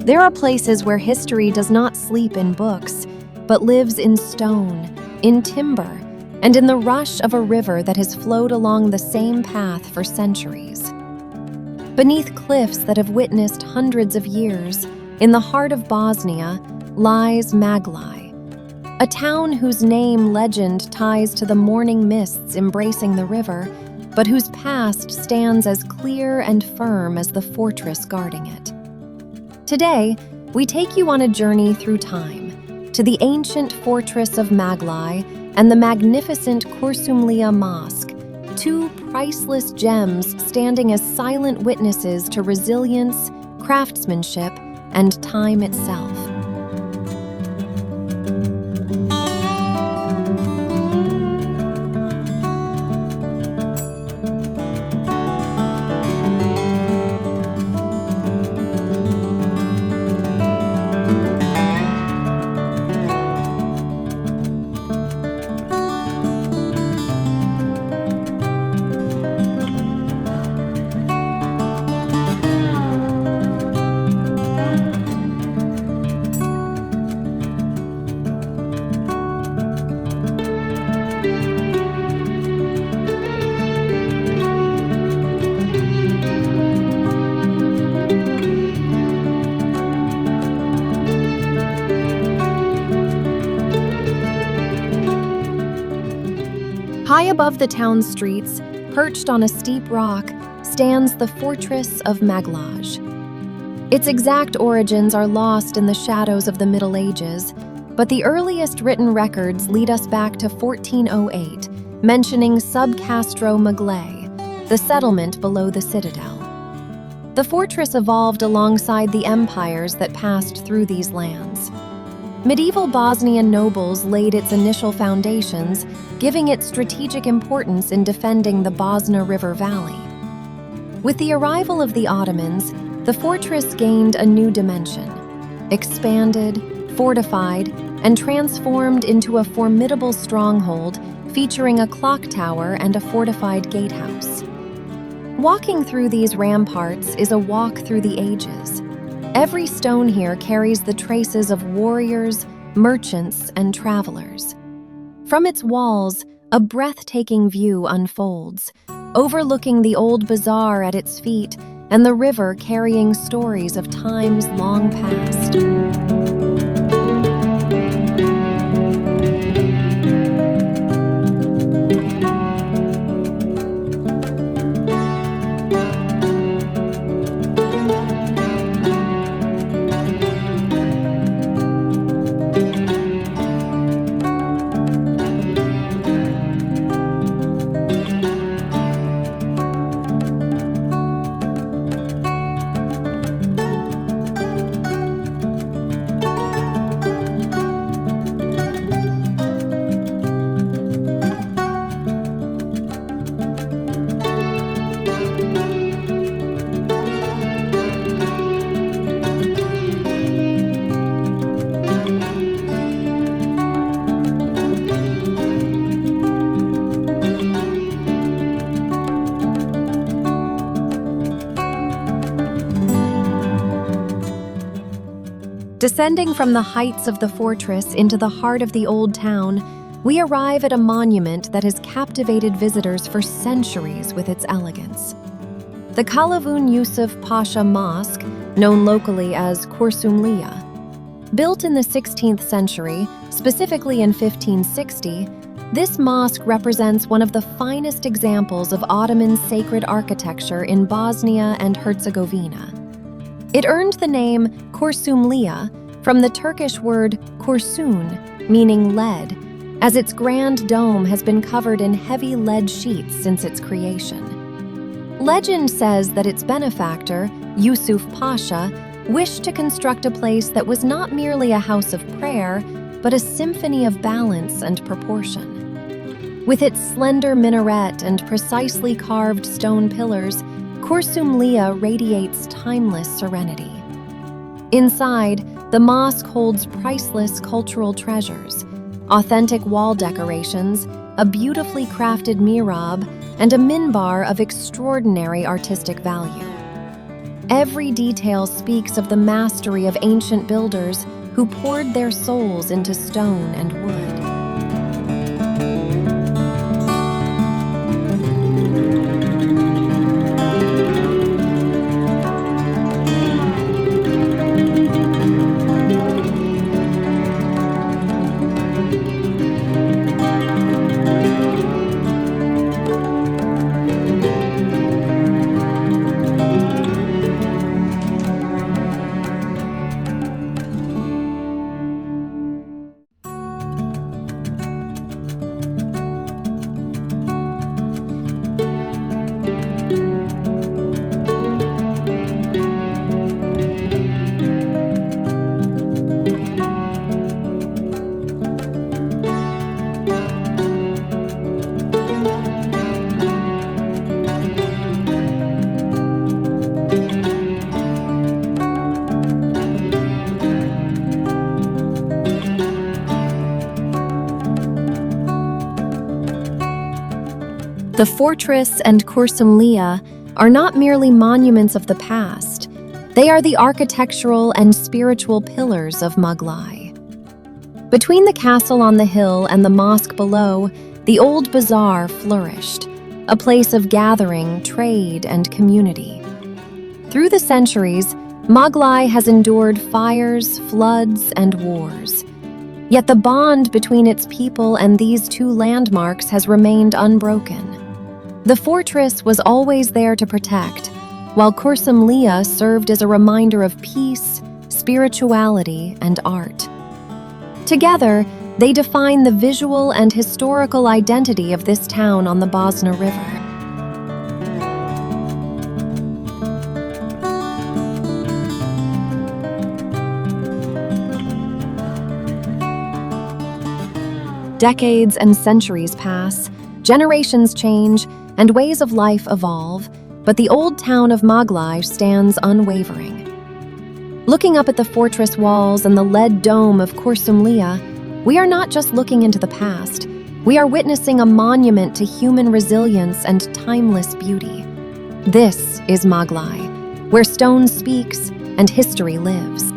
There are places where history does not sleep in books, but lives in stone, in timber, and in the rush of a river that has flowed along the same path for centuries. Beneath cliffs that have witnessed hundreds of years, in the heart of Bosnia, lies Maglaj, a town whose name legend ties to the morning mists embracing the river, but whose past stands as clear and firm as the fortress guarding it. Today, we take you on a journey through time, to the ancient fortress of Maglaj and the magnificent Kuršumlija Mosque, two priceless gems standing as silent witnesses to resilience, craftsmanship, and time itself. High above the town's streets, perched on a steep rock, stands the fortress of Maglaj. Its exact origins are lost in the shadows of the Middle Ages, but the earliest written records lead us back to 1408, mentioning Subcastro Maglaj, the settlement below the Citadel. The fortress evolved alongside the empires that passed through these lands. Medieval Bosnian nobles laid its initial foundations, giving it strategic importance in defending the Bosna River Valley. With the arrival of the Ottomans, the fortress gained a new dimension, expanded, fortified, and transformed into a formidable stronghold featuring a clock tower and a fortified gatehouse. Walking through these ramparts is a walk through the ages. Every stone here carries the traces of warriors, merchants, and travelers. From its walls, a breathtaking view unfolds, overlooking the old bazaar at its feet and the river carrying stories of times long past. Descending from the heights of the fortress into the heart of the old town, we arrive at a monument that has captivated visitors for centuries with its elegance. The Kalavun Yusuf Pasha Mosque, known locally as Kursumlija. Built in the 16th century, specifically in 1560, this mosque represents one of the finest examples of Ottoman sacred architecture in Bosnia and Herzegovina. It earned the name Kursumlija from the Turkish word kursun, meaning lead, as its grand dome has been covered in heavy lead sheets since its creation. Legend says that its benefactor, Yusuf Pasha, wished to construct a place that was not merely a house of prayer, but a symphony of balance and proportion. With its slender minaret and precisely carved stone pillars, Kursumlija radiates timeless serenity. Inside, the mosque holds priceless cultural treasures, authentic wall decorations, a beautifully crafted mihrab, and a minbar of extraordinary artistic value. Every detail speaks of the mastery of ancient builders who poured their souls into stone and wood. The fortress and Kursumlija are not merely monuments of the past, they are the architectural and spiritual pillars of Maglaj. Between the castle on the hill and the mosque below, the old bazaar flourished, a place of gathering, trade, and community. Through the centuries, Maglaj has endured fires, floods, and wars. Yet the bond between its people and these two landmarks has remained unbroken. The fortress was always there to protect, while Kursumlija served as a reminder of peace, spirituality, and art. Together, they define the visual and historical identity of this town on the Bosna River. Decades and centuries pass, generations change, and ways of life evolve, but the old town of Maglaj stands unwavering. Looking up at the fortress walls and the lead dome of Kursumlija, we are not just looking into the past, we are witnessing a monument to human resilience and timeless beauty. This is Maglaj, where stone speaks and history lives.